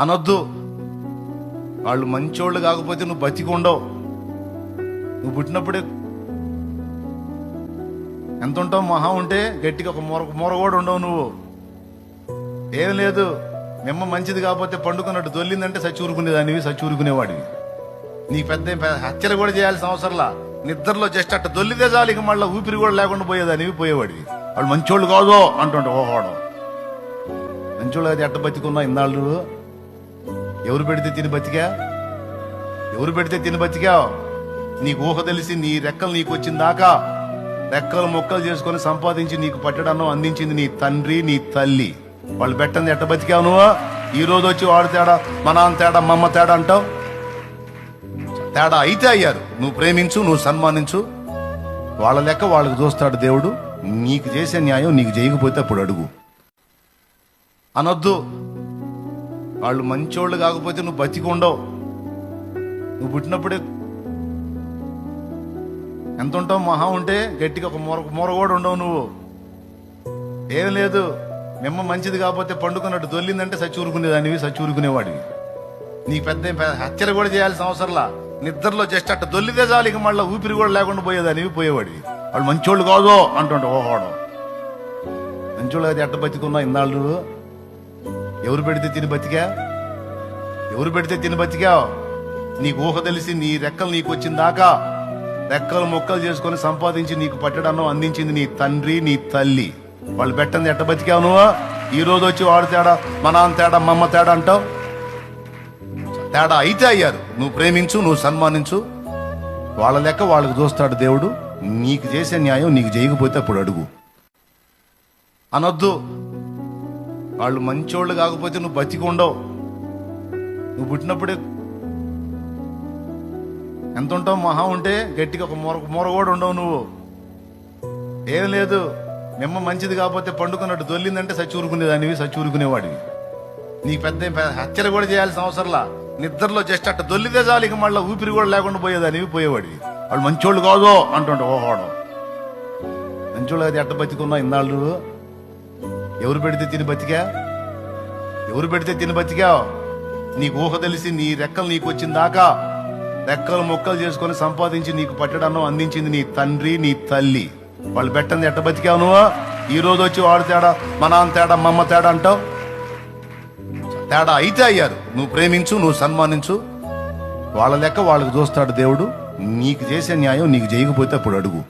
అనొద్దు. వాళ్ళు మంచోళ్ళు కాకపోతే నువ్వు బతికుండవు. నువ్వు పుట్టినప్పుడే ఎంత ఉంటావు? మహా ఉంటే గట్టిగా ఒక మూర కూడా ఉండవు. నువ్వు ఏం లేదు, నిమ్మ మంచిది కాకపోతే పండుకున్నట్టు దొల్లిందంటే సచ్చూరుకునేదానివి, సచ్చూరుకునేవాడివి. నీకు పెద్ద హత్యలు కూడా చేయాల్సిన అవసరంలా. నిద్రలో జస్ట్ అట్ట దొల్లితే చాలు, ఇక మళ్ళీ ఊపిరి కూడా లేకుండా పోయేదానివి, పోయేవాడివి. వాళ్ళు మంచోళ్ళు కాదో అంటుంటే ఓహోడం. మంచోళ్ళు అది ఎట్ట బతికున్నా ఇన్నాళ్ళు? ఎవరు పెడితే తిని బతికా? ఎవరు పెడితే తిని బతికావు? నీకు ఊహ తెలిసి నీ రెక్కలు నీకు వచ్చిన దాకా రెక్కలు మొక్కలు చేసుకుని సంపాదించి నీకు పట్టడన్నం అందించింది నీ తండ్రి, నీ తల్లి. వాళ్ళు పెట్టంది ఎట్ట బతికావు నువ్వు? ఈ రోజు వచ్చి వాడు తేడా, మా నాన్న తేడా, మా అమ్మ తేడా అంటావు. తేడా అయితే అయ్యారు. నువ్వు ప్రేమించు, నువ్వు సన్మానించు. వాళ్ళ లెక్క వాళ్ళకి చూస్తాడు దేవుడు. నీకు చేసే న్యాయం నీకు చేయకపోతే అప్పుడు అడుగు. అనొద్దు. వాళ్ళు మంచోళ్ళు కాకపోతే నువ్వు బతికుండవు. నువ్వు పుట్టినప్పుడే ఎంత ఉంటావు? మహా ఉంటే గట్టిగా ఒక మూర కూడా ఉండవు. నువ్వు ఏం లేదు, నిమ్మ మంచిది కాకపోతే పండుకున్నట్టు దొల్లిందంటే సచ్చూరుకునేదానివి, సచ్చూరుకునేవాడివి. నీకు పెద్ద హత్యలు కూడా చేయాల్సిన అవసరంలా. నిద్రలో జస్ట్ అట్ట దొల్లితే చాలు, ఇక మళ్ళీ ఊపిరి కూడా లేకుండా పోయేదానివి, పోయేవాడివి. వాళ్ళు మంచోళ్ళు కాదో అంటుంటే ఓహోడం. మంచోళ్ళు అది ఎట్ట బతికున్నా ఇన్నాళ్ళు? ఎవరు పెడితే తిని బతికా? ఎవరు పెడితే తిని బతికావు? నీకు ఊహ తెలిసి నీ రెక్కలు నీకు వచ్చిన దాకా రెక్కలు మొక్కలు చేసుకుని సంపాదించి నీకు పట్టడన్నం అందించింది నీ తండ్రి, నీ తల్లి. వాళ్ళు పెట్టంది ఎట్ట బతికావు నువ్వు? ఈ రోజు వచ్చి వాడు తేడా, మా నాన్న తేడా, మా అమ్మ తేడా అంటావు. తేడా అయితే అయ్యారు. నువ్వు ప్రేమించు, నువ్వు సన్మానించు. వాళ్ళ లెక్క వాళ్ళకి చూస్తాడు దేవుడు. నీకు చేసే న్యాయం నీకు చేయకపోతే అప్పుడు అడుగు. అనొద్దు. వాళ్ళు మంచోళ్ళు కాకపోతే నువ్వు బతికుండవు. నువ్వు పుట్టినప్పుడే ఎంత ఉంటావు? మహా ఉంటే గట్టిగా ఒక మూర కూడా ఉండవు. నువ్వు ఏం లేదు, నిమ్మ మంచిది కాకపోతే పండుకున్నట్టు దొల్లిందంటే సచ్చూరుకునేదానివి, సచ్చూరుకునేవాడివి. నీకు పెద్ద హత్యలు కూడా చేయాల్సిన అవసరంలా. నిద్రలో జస్ట్ అట్ట దొల్లితే చాలు, ఇక మళ్ళీ ఊపిరి కూడా లేకుండా పోయేదానివి, పోయేవాడివి. వాళ్ళు మంచోళ్ళు కాదో అంటుంటే ఓహోడం. మంచోళ్ళు అది ఎట్ట బతికున్నా ఇన్నాళ్ళు? ఎవరు పెడితే తిని బతికా? ఎవరు పెడితే తిని బతికావు? నీకు ఊహ తెలిసి నీ రెక్కలు నీకు వచ్చిన దాకా రెక్కలు మొక్కలు చేసుకుని సంపాదించి నీకు పట్టడన్నం అందించింది నీ తండ్రి, నీ తల్లి. వాళ్ళు పెట్టంది ఎట్ట బతికావు నువ్వు? ఈ రోజు వచ్చి వాడు తేడా, మా నాన్న తేడా, మా అమ్మ తేడా అంటావు. తేడా అయితే అయ్యారు. నువ్వు ప్రేమించు, నువ్వు సన్మానించు. వాళ్ళ లెక్క వాళ్ళకి చూస్తాడు దేవుడు. నీకు చేసే న్యాయం నీకు చేయకపోతే అప్పుడు అడుగు.